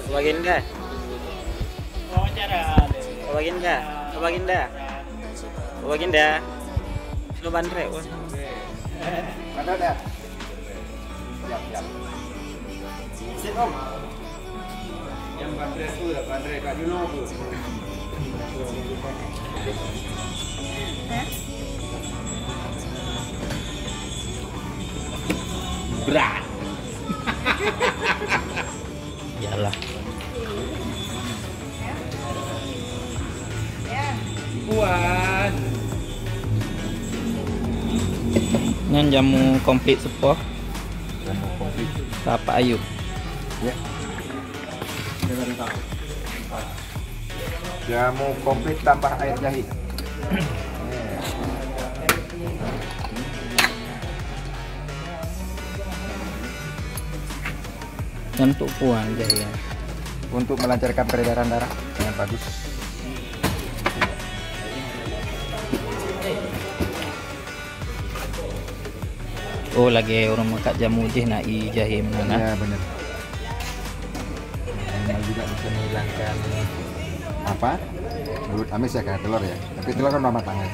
Baginda. Baginda. Baginda. Baginda. Lu bandre. Mana ada? Siap, siap. Sit om. Yang bandre itu ya, bandre Kak Juno tuh. Berat. Iyalah. Puan. Ini jamu komplit sepoh. Jamu komplit. Bapak Ayub. Ya. Jamu komplit tambah air jahe. Untuk puan jahe. Untuk melancarkan peredaran darah dengan bagus. Oh, lagi orang makan jamu nak jahe mana? Ya benar. Ini juga bisa menghilangkan apa? Mulut amis ya kayak telur ya. Tapi telur kan ramah tangan.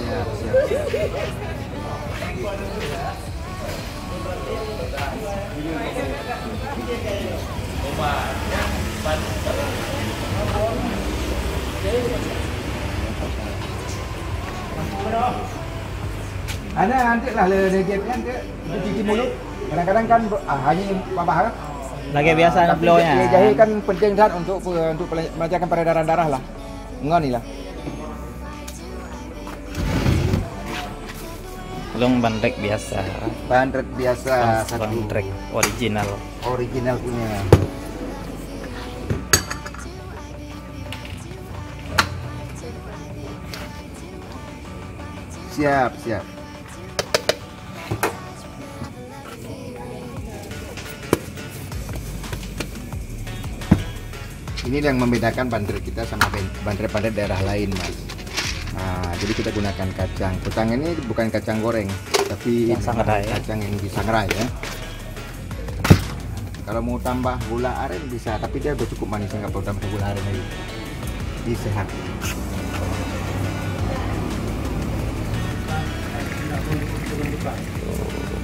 Siap, siap, siap. Ada nanti lah regetnya nanti cuci mulut. Kadang-kadang kan hanya babah kan. Lagi biasa nak blownya. Jahe kan penting kan untuk melancarkan peredaran darah lah. Enggak nih lah. Long bandrek biasa. Bandrek biasa satu. Bandrek original. Original punya. Siap, siap. Ini yang membedakan bandrek kita sama bandrek-bandrek daerah lain, Mas. Nah, jadi kita gunakan kacang. Kacang ini bukan kacang goreng, tapi yang sangrai, kacang yang disangrai ya. Kalau mau tambah gula aren bisa, tapi dia udah cukup manis, nggak perlu tambah gula aren lagi. Ini sehat.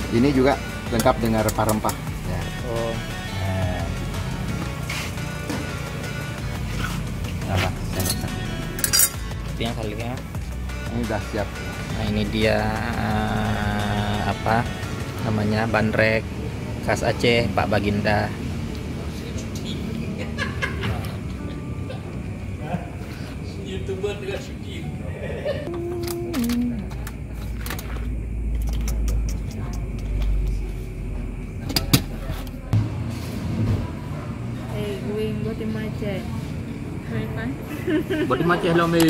Ini juga lengkap dengan rempah-rempah. Ya. Oh. Nah, Itu yang kali ya. ini udah siap. Nah, ini dia apa namanya, bandrek khas Aceh Pak Baginda. YouTuber dengan syuting. Going boti Aceh. Boti Aceh lo mi.